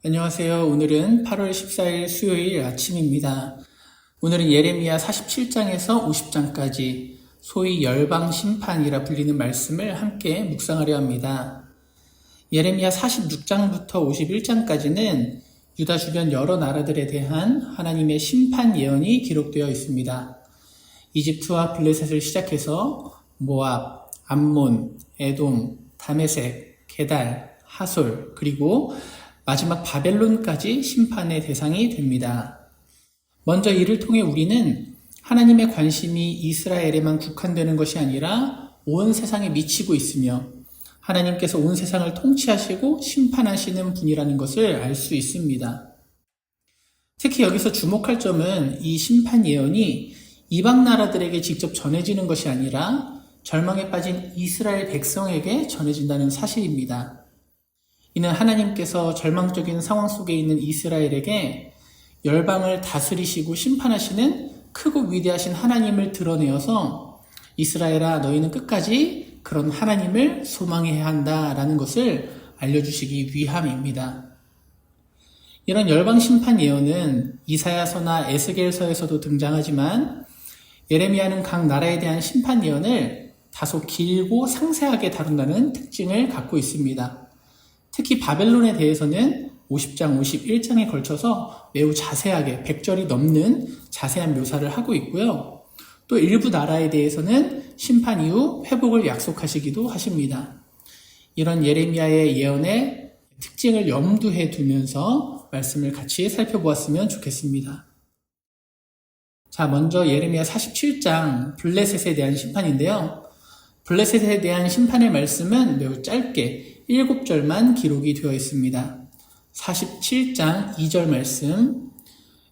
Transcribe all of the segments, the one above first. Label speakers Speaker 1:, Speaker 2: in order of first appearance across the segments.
Speaker 1: 안녕하세요. 오늘은 8월 14일 수요일 아침입니다. 오늘은 예레미야 47장에서 50장까지 소위 열방 심판이라 불리는 말씀을 함께 묵상하려 합니다. 예레미야 46장부터 51장까지는 유다 주변 여러 나라들에 대한 하나님의 심판 예언이 기록되어 있습니다. 이집트와 블레셋을 시작해서 모압, 암몬, 에돔, 다메섹, 게달, 하솔, 그리고 마지막 바벨론까지 심판의 대상이 됩니다. 먼저 이를 통해 우리는 하나님의 관심이 이스라엘에만 국한되는 것이 아니라 온 세상에 미치고 있으며 하나님께서 온 세상을 통치하시고 심판하시는 분이라는 것을 알 수 있습니다. 특히 여기서 주목할 점은 이 심판 예언이 이방 나라들에게 직접 전해지는 것이 아니라 절망에 빠진 이스라엘 백성에게 전해진다는 사실입니다. 이는 하나님께서 절망적인 상황 속에 있는 이스라엘에게 열방을 다스리시고 심판하시는 크고 위대하신 하나님을 드러내어서 이스라엘아 너희는 끝까지 그런 하나님을 소망해야 한다라는 것을 알려주시기 위함입니다. 이런 열방 심판 예언은 이사야서나 에스겔서에서도 등장하지만 예레미야는 각 나라에 대한 심판 예언을 다소 길고 상세하게 다룬다는 특징을 갖고 있습니다. 특히 바벨론에 대해서는 50장, 51장에 걸쳐서 매우 자세하게 100절이 넘는 자세한 묘사를 하고 있고요. 또 일부 나라에 대해서는 심판 이후 회복을 약속하시기도 하십니다. 이런 예레미야의 예언의 특징을 염두에 두면서 말씀을 같이 살펴보았으면 좋겠습니다. 자, 먼저 예레미야 47장 블레셋에 대한 심판인데요. 블레셋에 대한 심판의 말씀은 매우 짧게 7절만 기록이 되어 있습니다. 47장 2절 말씀,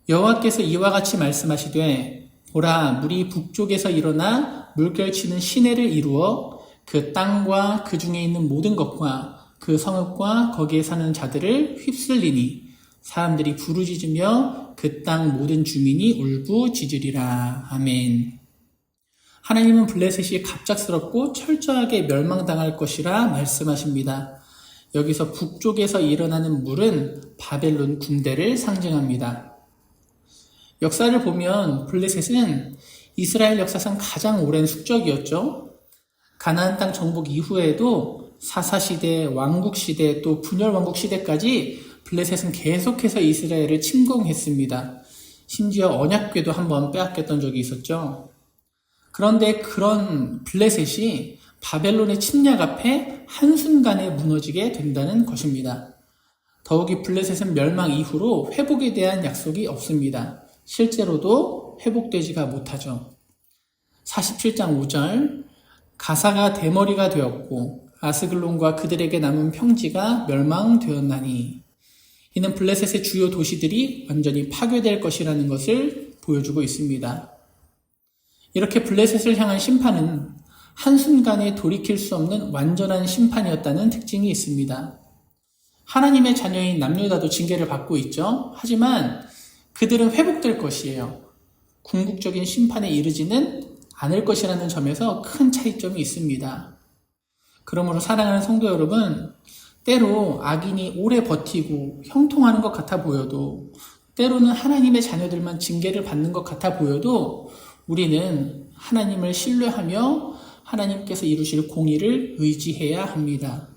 Speaker 1: 여호와께서 이와 같이 말씀하시되 보라 물이 북쪽에서 일어나 물결치는 시내를 이루어 그 땅과 그 중에 있는 모든 것과 그 성읍과 거기에 사는 자들을 휩쓸리니 사람들이 부르짖으며 그 땅 모든 주민이 울부짖으리라. 아멘. 하나님은 블레셋이 갑작스럽고 철저하게 멸망당할 것이라 말씀하십니다. 여기서 북쪽에서 일어나는 물은 바벨론 군대를 상징합니다. 역사를 보면 블레셋은 이스라엘 역사상 가장 오랜 숙적이었죠. 가나안 땅 정복 이후에도 사사시대, 왕국시대, 또 분열왕국 시대까지 블레셋은 계속해서 이스라엘을 침공했습니다. 심지어 언약궤도 한번 빼앗겼던 적이 있었죠. 그런데 그런 블레셋이 바벨론의 침략 앞에 한순간에 무너지게 된다는 것입니다. 더욱이 블레셋은 멸망 이후로 회복에 대한 약속이 없습니다. 실제로도 회복되지가 못하죠. 47장 5절, 가사가 대머리가 되었고 아스글론과 그들에게 남은 평지가 멸망되었나니, 이는 블레셋의 주요 도시들이 완전히 파괴될 것이라는 것을 보여주고 있습니다. 이렇게 블레셋을 향한 심판은 한순간에 돌이킬 수 없는 완전한 심판이었다는 특징이 있습니다. 하나님의 자녀인 남유다도 징계를 받고 있죠. 하지만 그들은 회복될 것이에요. 궁극적인 심판에 이르지는 않을 것이라는 점에서 큰 차이점이 있습니다. 그러므로 사랑하는 성도 여러분, 때로 악인이 오래 버티고 형통하는 것 같아 보여도, 때로는 하나님의 자녀들만 징계를 받는 것 같아 보여도 우리는 하나님을 신뢰하며 하나님께서 이루실 공의를 의지해야 합니다.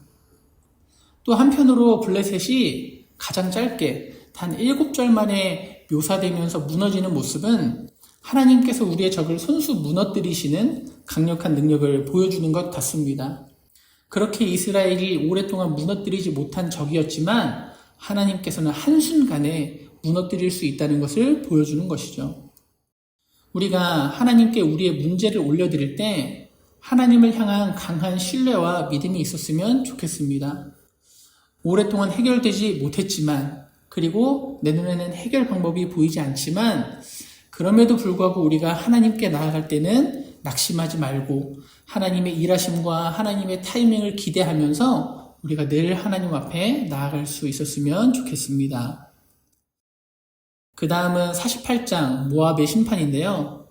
Speaker 1: 또 한편으로 블레셋이 가장 짧게 단 7절 만에 묘사되면서 무너지는 모습은 하나님께서 우리의 적을 손수 무너뜨리시는 강력한 능력을 보여주는 것 같습니다. 그렇게 이스라엘이 오랫동안 무너뜨리지 못한 적이었지만 하나님께서는 한순간에 무너뜨릴 수 있다는 것을 보여주는 것이죠. 우리가 하나님께 우리의 문제를 올려드릴 때 하나님을 향한 강한 신뢰와 믿음이 있었으면 좋겠습니다. 오랫동안 해결되지 못했지만, 그리고 내 눈에는 해결 방법이 보이지 않지만, 그럼에도 불구하고 우리가 하나님께 나아갈 때는 낙심하지 말고 하나님의 일하심과 하나님의 타이밍을 기대하면서 우리가 늘 하나님 앞에 나아갈 수 있었으면 좋겠습니다. 그 다음은 48장 모압의 심판인데요.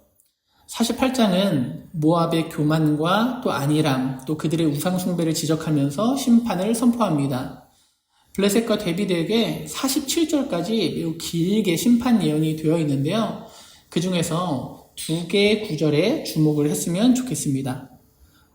Speaker 1: 48장은 모압의 교만과 또 안일함, 또 그들의 우상숭배를 지적하면서 심판을 선포합니다. 블레셋과 데비드에게 47절까지 매우 길게 심판 예언이 되어 있는데요. 그 중에서 두 개의 구절에 주목을 했으면 좋겠습니다.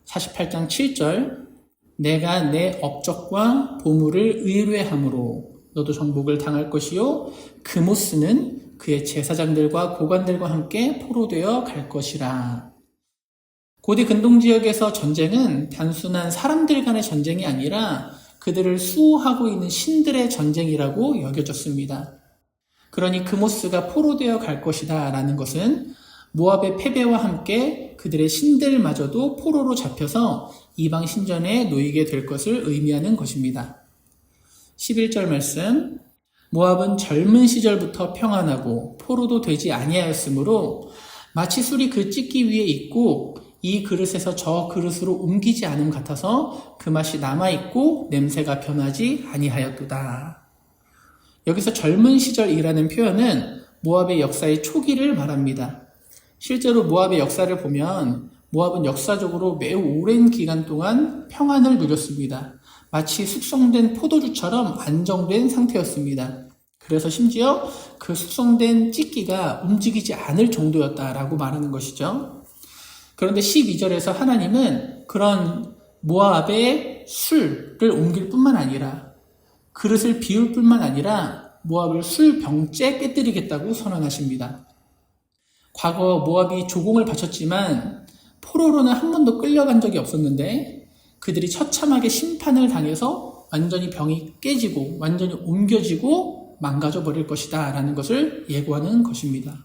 Speaker 1: 48장 7절, 내가 내 업적과 보물을 의뢰함으로 너도 정복을 당할 것이요 그모스는 그의 제사장들과 고관들과 함께 포로되어 갈 것이라. 고대 근동지역에서 전쟁은 단순한 사람들 간의 전쟁이 아니라 그들을 수호하고 있는 신들의 전쟁이라고 여겨졌습니다. 그러니 그모스가 포로되어 갈 것이다 라는 것은 모압의 패배와 함께 그들의 신들마저도 포로로 잡혀서 이방 신전에 놓이게 될 것을 의미하는 것입니다. 11절 말씀, 모압은 젊은 시절부터 평안하고 포로도 되지 아니하였으므로 마치 술이 그 찢기 위에 있고 이 그릇에서 저 그릇으로 옮기지 않음 같아서 그 맛이 남아있고 냄새가 변하지 아니하였도다. 여기서 젊은 시절이라는 표현은 모압의 역사의 초기를 말합니다. 실제로 모압의 역사를 보면 모압은 역사적으로 매우 오랜 기간 동안 평안을 누렸습니다. 마치 숙성된 포도주처럼 안정된 상태였습니다. 그래서 심지어 그 숙성된 찢기가 움직이지 않을 정도였다라고 말하는 것이죠. 그런데 12절에서 하나님은 그런 모압의 술을 옮길 뿐만 아니라 그릇을 비울 뿐만 아니라 모압을 술병째 깨뜨리겠다고 선언하십니다. 과거 모압이 조공을 바쳤지만 포로로는 한 번도 끌려간 적이 없었는데 그들이 처참하게 심판을 당해서 완전히 병이 깨지고 완전히 옮겨지고 망가져 버릴 것이다 라는 것을 예고하는 것입니다.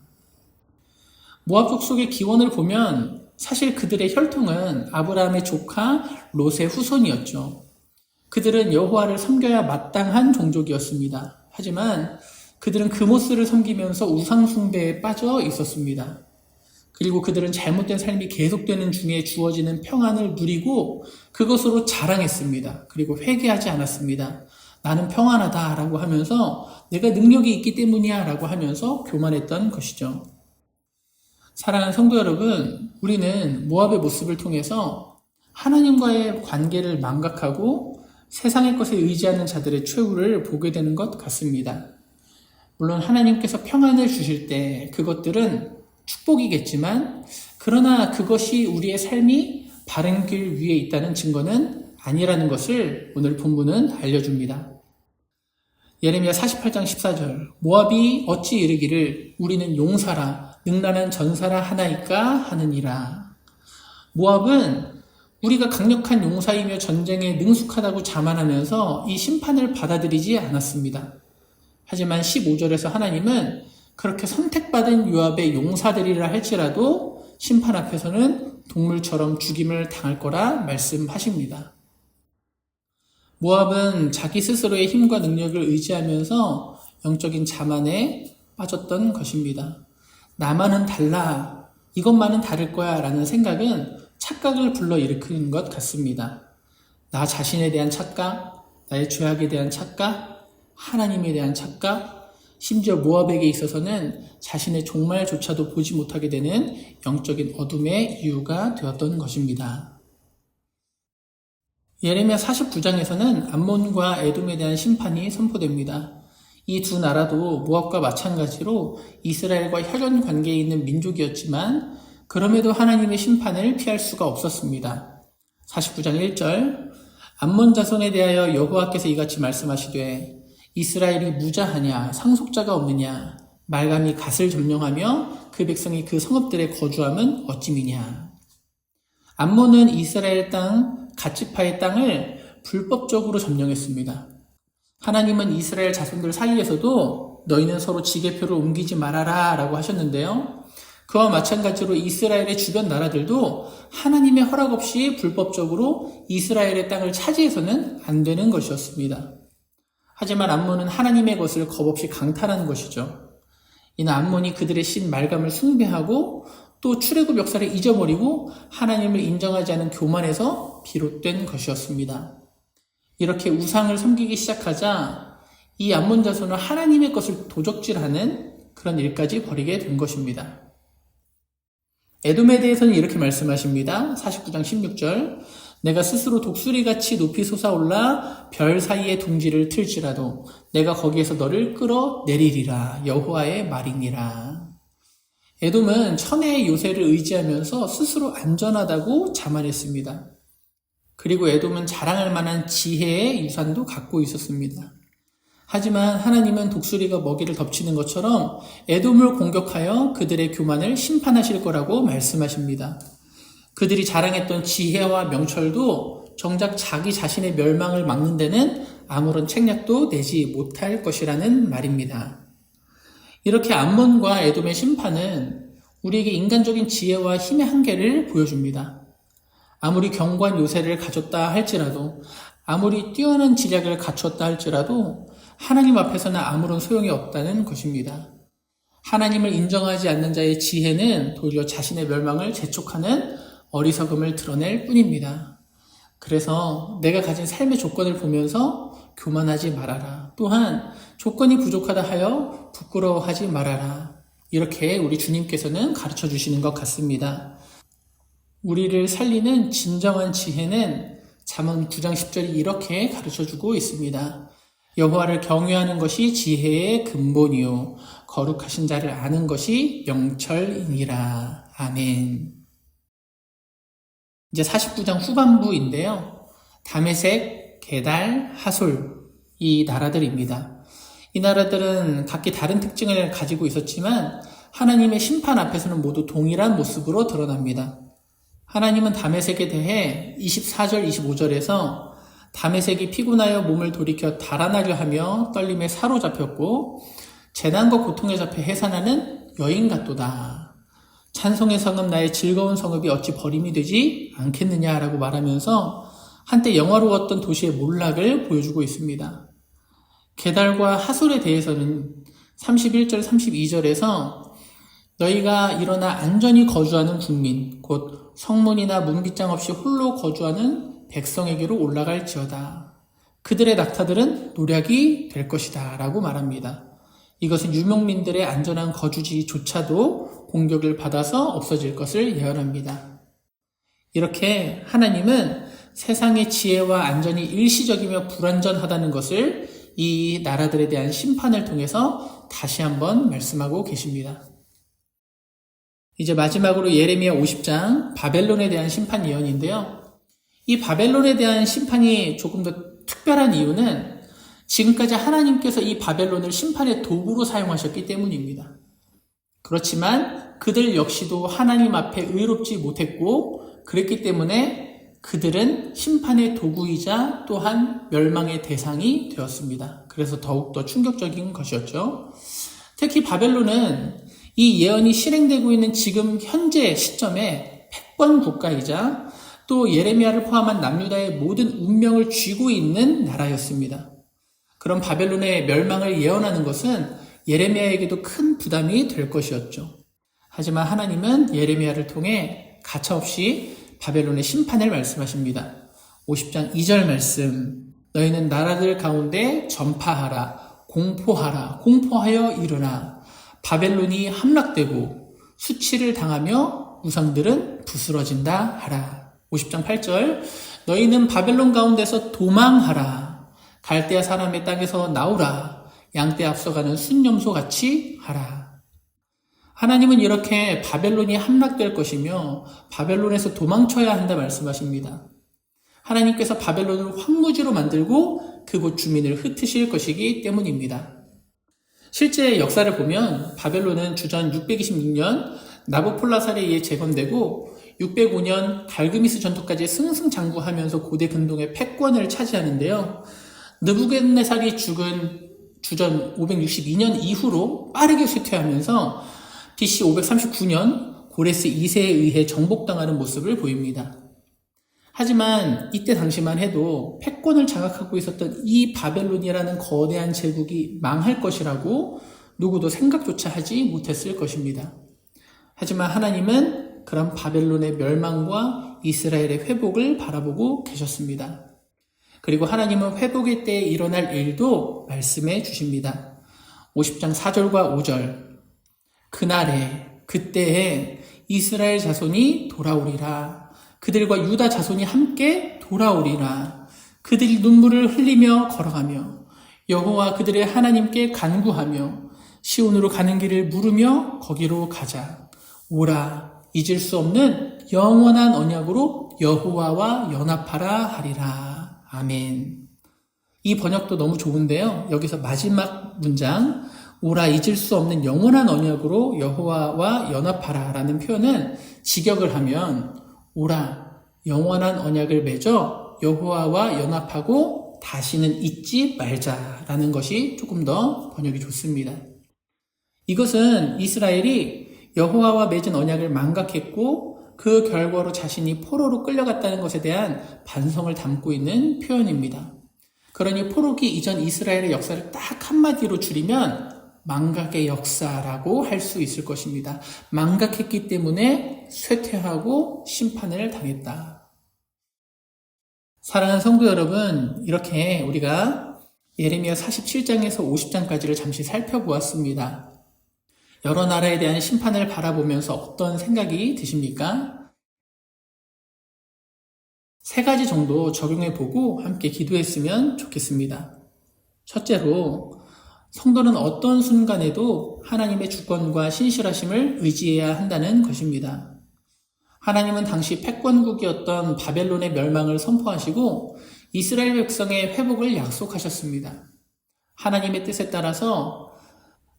Speaker 1: 모압 족속의 기원을 보면 사실 그들의 혈통은 아브라함의 조카 롯의 후손이었죠. 그들은 여호와를 섬겨야 마땅한 종족이었습니다. 하지만 그들은 그모스를 섬기면서 우상 숭배에 빠져 있었습니다. 그리고 그들은 잘못된 삶이 계속되는 중에 주어지는 평안을 누리고 그것으로 자랑했습니다. 그리고 회개하지 않았습니다. 나는 평안하다라고 하면서 내가 능력이 있기 때문이야 라고 하면서 교만했던 것이죠. 사랑하는 성도 여러분, 우리는 모압의 모습을 통해서 하나님과의 관계를 망각하고 세상의 것에 의지하는 자들의 최후를 보게 되는 것 같습니다. 물론 하나님께서 평안을 주실 때 그것들은 축복이겠지만 그러나 그것이 우리의 삶이 바른 길 위에 있다는 증거는 아니라는 것을 오늘 본문은 알려줍니다. 예레미야 48장 14절, 모압이 어찌 이르기를 우리는 용사라 능란한 전사라 하나이까 하느니라. 모압은 우리가 강력한 용사이며 전쟁에 능숙하다고 자만하면서 이 심판을 받아들이지 않았습니다. 하지만 15절에서 하나님은 그렇게 선택받은 요압의 용사들이라 할지라도 심판 앞에서는 동물처럼 죽임을 당할 거라 말씀하십니다. 모압은 자기 스스로의 힘과 능력을 의지하면서 영적인 자만에 빠졌던 것입니다. 나만은 달라, 이것만은 다를 거야 라는 생각은 착각을 불러일으키는 것 같습니다. 나 자신에 대한 착각, 나의 죄악에 대한 착각, 하나님에 대한 착각, 심지어 모압에게 있어서는 자신의 종말조차도 보지 못하게 되는 영적인 어둠의 이유가 되었던 것입니다. 예레미야 49장에서는 암몬과 에돔에 대한 심판이 선포됩니다. 이 두 나라도 모압과 마찬가지로 이스라엘과 혈연 관계에 있는 민족이었지만 그럼에도 하나님의 심판을 피할 수가 없었습니다. 49장 1절, 암몬 자손에 대하여 여호와께서 이같이 말씀하시되 이스라엘이 무자하냐 상속자가 없느냐 말감이 갓을 점령하며 그 백성이 그 성읍들에 거주함은 어찌미냐. 암몬은 이스라엘 땅 갓지파의 땅을 불법적으로 점령했습니다. 하나님은 이스라엘 자손들 사이에서도 너희는 서로 지게표를 옮기지 말아라 라고 하셨는데요. 그와 마찬가지로 이스라엘의 주변 나라들도 하나님의 허락 없이 불법적으로 이스라엘의 땅을 차지해서는 안 되는 것이었습니다. 하지만 암몬은 하나님의 것을 겁없이 강탈한 것이죠. 이는 암몬이 그들의 신 말감을 숭배하고 또 출애굽 역사를 잊어버리고 하나님을 인정하지 않은 교만에서 비롯된 것이었습니다. 이렇게 우상을 섬기기 시작하자 이 암몬 자손은 하나님의 것을 도적질하는 그런 일까지 벌이게 된 것입니다. 에돔에 대해서는 이렇게 말씀하십니다. 49장 16절, 내가 스스로 독수리같이 높이 솟아올라 별 사이에 둥지를 틀지라도 내가 거기에서 너를 끌어내리리라. 여호와의 말이니라. 에돔은 천혜의 요새를 의지하면서 스스로 안전하다고 자만했습니다. 그리고 에돔은 자랑할 만한 지혜의 유산도 갖고 있었습니다. 하지만 하나님은 독수리가 먹이를 덮치는 것처럼 에돔을 공격하여 그들의 교만을 심판하실 거라고 말씀하십니다. 그들이 자랑했던 지혜와 명철도 정작 자기 자신의 멸망을 막는 데는 아무런 책략도 내지 못할 것이라는 말입니다. 이렇게 암몬과 에돔의 심판은 우리에게 인간적인 지혜와 힘의 한계를 보여줍니다. 아무리 견고한 요새를 가졌다 할지라도, 아무리 뛰어난 지략을 갖췄다 할지라도 하나님 앞에서는 아무런 소용이 없다는 것입니다. 하나님을 인정하지 않는 자의 지혜는 도리어 자신의 멸망을 재촉하는 어리석음을 드러낼 뿐입니다. 그래서 내가 가진 삶의 조건을 보면서 교만하지 말아라. 또한 조건이 부족하다 하여 부끄러워하지 말아라. 이렇게 우리 주님께서는 가르쳐 주시는 것 같습니다. 우리를 살리는 진정한 지혜는 잠언 9장 10절이 이렇게 가르쳐주고 있습니다. 여호와를 경외하는 것이 지혜의 근본이요 거룩하신 자를 아는 것이 명철이니라. 아멘. 이제 49장 후반부인데요. 다메섹, 게달, 하솔 이 나라들입니다. 이 나라들은 각기 다른 특징을 가지고 있었지만 하나님의 심판 앞에서는 모두 동일한 모습으로 드러납니다. 하나님은 다메섹에 대해 24절, 25절에서 다메섹이 피곤하여 몸을 돌이켜 달아나려 하며 떨림에 사로잡혔고 재난과 고통에 잡혀 해산하는 여인 같도다. 찬송의 성읍 나의 즐거운 성읍이 어찌 버림이 되지 않겠느냐라고 말하면서 한때 영화로웠던 도시의 몰락을 보여주고 있습니다. 게달과 하솔에 대해서는 31절, 32절에서 너희가 일어나 안전히 거주하는 국민, 곧 성문이나 문빗장 없이 홀로 거주하는 백성에게로 올라갈지어다. 그들의 낙타들은 노략이 될 것이다 라고 말합니다. 이것은 유목민들의 안전한 거주지조차도 공격을 받아서 없어질 것을 예언합니다. 이렇게 하나님은 세상의 지혜와 안전이 일시적이며 불안전하다는 것을 이 나라들에 대한 심판을 통해서 다시 한번 말씀하고 계십니다. 이제 마지막으로 예레미야 50장 바벨론에 대한 심판 예언인데요. 이 바벨론에 대한 심판이 조금 더 특별한 이유는 지금까지 하나님께서 이 바벨론을 심판의 도구로 사용하셨기 때문입니다. 그렇지만 그들 역시도 하나님 앞에 의롭지 못했고 그랬기 때문에 그들은 심판의 도구이자 또한 멸망의 대상이 되었습니다. 그래서 더욱더 충격적인 것이었죠. 특히 바벨론은 이 예언이 실행되고 있는 지금 현재 시점에 패권 국가이자 또 예레미야를 포함한 남유다의 모든 운명을 쥐고 있는 나라였습니다. 그런 바벨론의 멸망을 예언하는 것은 예레미야에게도 큰 부담이 될 것이었죠. 하지만 하나님은 예레미야를 통해 가차없이 바벨론의 심판을 말씀하십니다. 50장 2절 말씀, 너희는 나라들 가운데 전파하라, 공포하여 일어나. 바벨론이 함락되고 수치를 당하며 우상들은 부스러진다 하라. 50장 8절, 너희는 바벨론 가운데서 도망하라. 갈대아 사람의 땅에서 나오라. 양떼 앞서가는 순염소 같이 하라. 하나님은 이렇게 바벨론이 함락될 것이며 바벨론에서 도망쳐야 한다 말씀하십니다. 하나님께서 바벨론을 황무지로 만들고 그곳 주민을 흩으실 것이기 때문입니다. 실제 역사를 보면 바벨론은 주전 626년 나부콜라살에 의해 재건되고 605년 갈그미스 전투까지 승승장구하면서 고대 근동의 패권을 차지하는데요. 느부갓네살이 죽은 주전 562년 이후로 빠르게 쇠퇴하면서 BC 539년 고레스 2세에 의해 정복당하는 모습을 보입니다. 하지만 이때 당시만 해도 패권을 장악하고 있었던 이 바벨론이라는 거대한 제국이 망할 것이라고 누구도 생각조차 하지 못했을 것입니다. 하지만 하나님은 그런 바벨론의 멸망과 이스라엘의 회복을 바라보고 계셨습니다. 그리고 하나님은 회복의 때에 일어날 일도 말씀해 주십니다. 50장 4절과 5절, 그날에 그때에 이스라엘 자손이 돌아오리라. 그들과 유다 자손이 함께 돌아오리라. 그들이 눈물을 흘리며 걸어가며 여호와 그들의 하나님께 간구하며 시온으로 가는 길을 물으며 거기로 가자. 오라, 잊을 수 없는 영원한 언약으로 여호와와 연합하라 하리라. 아멘. 이 번역도 너무 좋은데요. 여기서 마지막 문장 오라, 잊을 수 없는 영원한 언약으로 여호와와 연합하라 라는 표현은 직역을 하면 오라, 영원한 언약을 맺어 여호와와 연합하고 다시는 잊지 말자라는 것이 조금 더 번역이 좋습니다. 이것은 이스라엘이 여호와와 맺은 언약을 망각했고 그 결과로 자신이 포로로 끌려갔다는 것에 대한 반성을 담고 있는 표현입니다. 그러니 포로기 이전 이스라엘의 역사를 딱 한마디로 줄이면 망각의 역사라고 할 수 있을 것입니다. 망각했기 때문에 쇠퇴하고 심판을 당했다. 사랑하는 성도 여러분, 이렇게 우리가 예레미야 47장에서 50장까지를 잠시 살펴보았습니다. 여러 나라에 대한 심판을 바라보면서 어떤 생각이 드십니까? 3가지 정도 적용해보고 함께 기도했으면 좋겠습니다. 첫째로, 성도는 어떤 순간에도 하나님의 주권과 신실하심을 의지해야 한다는 것입니다. 하나님은 당시 패권국이었던 바벨론의 멸망을 선포하시고 이스라엘 백성의 회복을 약속하셨습니다. 하나님의 뜻에 따라서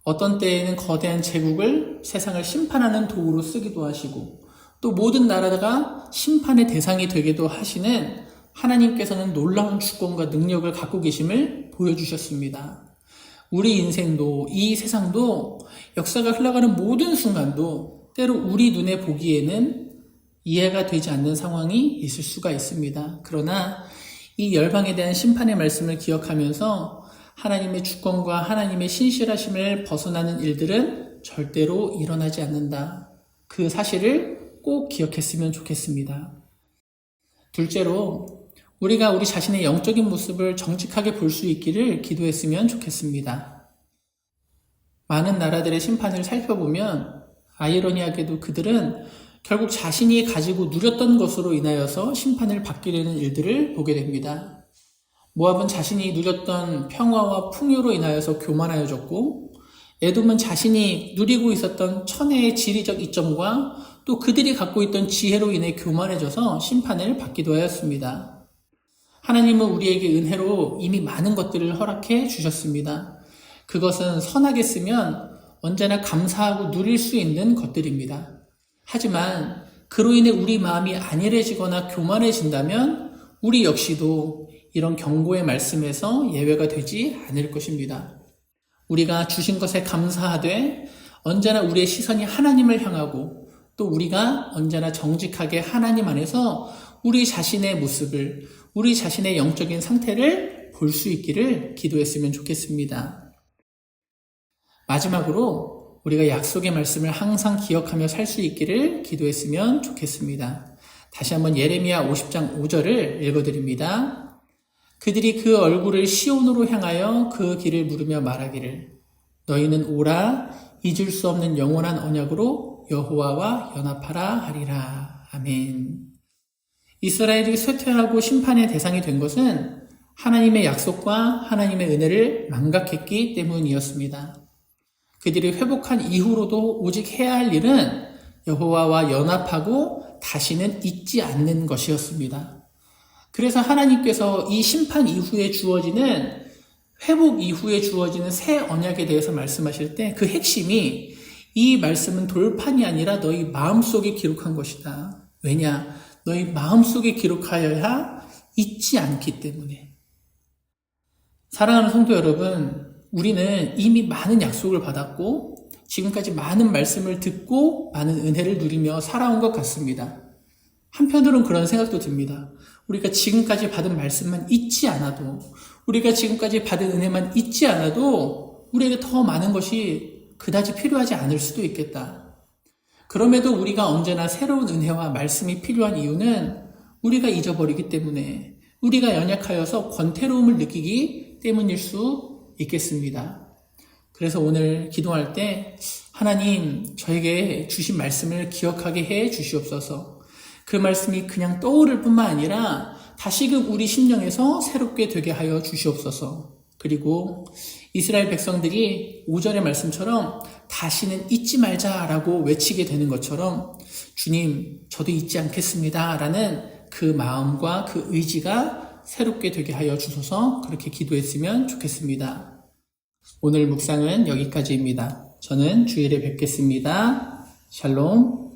Speaker 1: 어떤 때에는 거대한 제국을 세상을 심판하는 도구로 쓰기도 하시고 또 모든 나라가 심판의 대상이 되기도 하시는 하나님께서는 놀라운 주권과 능력을 갖고 계심을 보여주셨습니다. 우리 인생도 이 세상도 역사가 흘러가는 모든 순간도 때로 우리 눈에 보기에는 이해가 되지 않는 상황이 있을 수가 있습니다. 그러나 이 열방에 대한 심판의 말씀을 기억하면서 하나님의 주권과 하나님의 신실하심을 벗어나는 일들은 절대로 일어나지 않는다. 그 사실을 꼭 기억했으면 좋겠습니다. 둘째로 우리가 우리 자신의 영적인 모습을 정직하게 볼 수 있기를 기도했으면 좋겠습니다. 많은 나라들의 심판을 살펴보면 아이러니하게도 그들은 결국 자신이 가지고 누렸던 것으로 인하여서 심판을 받게 되는 일들을 보게 됩니다. 모압은 자신이 누렸던 평화와 풍요로 인하여서 교만하여졌고 에돔은 자신이 누리고 있었던 천혜의 지리적 이점과 또 그들이 갖고 있던 지혜로 인해 교만해져서 심판을 받기도 하였습니다. 하나님은 우리에게 은혜로 이미 많은 것들을 허락해 주셨습니다. 그것은 선하게 쓰면 언제나 감사하고 누릴 수 있는 것들입니다. 하지만 그로 인해 우리 마음이 안일해지거나 교만해진다면 우리 역시도 이런 경고의 말씀에서 예외가 되지 않을 것입니다. 우리가 주신 것에 감사하되 언제나 우리의 시선이 하나님을 향하고 또 우리가 언제나 정직하게 하나님 안에서 우리 자신의 모습을, 우리 자신의 영적인 상태를 볼 수 있기를 기도했으면 좋겠습니다. 마지막으로 우리가 약속의 말씀을 항상 기억하며 살 수 있기를 기도했으면 좋겠습니다. 다시 한번 예레미야 50장 5절을 읽어드립니다. 그들이 그 얼굴을 시온으로 향하여 그 길을 물으며 말하기를 너희는 오라, 잊을 수 없는 영원한 언약으로 여호와와 연합하라 하리라. 아멘. 이스라엘이 쇠퇴하고 심판의 대상이 된 것은 하나님의 약속과 하나님의 은혜를 망각했기 때문이었습니다. 그들이 회복한 이후로도 오직 해야 할 일은 여호와와 연합하고 다시는 잊지 않는 것이었습니다. 그래서 하나님께서 이 심판 이후에 주어지는 회복 이후에 주어지는 새 언약에 대해서 말씀하실 때 그 핵심이 이 말씀은 돌판이 아니라 너희 마음속에 기록한 것이다. 왜냐? 너희 마음속에 기록하여야 잊지 않기 때문에. 사랑하는 성도 여러분, 우리는 이미 많은 약속을 받았고 지금까지 많은 말씀을 듣고 많은 은혜를 누리며 살아온 것 같습니다. 한편으로는 그런 생각도 듭니다. 우리가 지금까지 받은 말씀만 잊지 않아도, 우리가 지금까지 받은 은혜만 잊지 않아도 우리에게 더 많은 것이 그다지 필요하지 않을 수도 있겠다. 그럼에도 우리가 언제나 새로운 은혜와 말씀이 필요한 이유는 우리가 잊어버리기 때문에, 우리가 연약하여서 권태로움을 느끼기 때문일 수 있겠습니다. 그래서 오늘 기도할 때 하나님, 저에게 주신 말씀을 기억하게 해 주시옵소서. 그 말씀이 그냥 떠오를 뿐만 아니라 다시금 우리 심령에서 새롭게 되게 하여 주시옵소서. 그리고 이스라엘 백성들이 5절의 말씀처럼 다시는 잊지 말자라고 외치게 되는 것처럼 주님, 저도 잊지 않겠습니다 라는 그 마음과 그 의지가 새롭게 되게 하여 주소서. 그렇게 기도했으면 좋겠습니다. 오늘 묵상은 여기까지입니다. 저는 주일에 뵙겠습니다. 샬롬.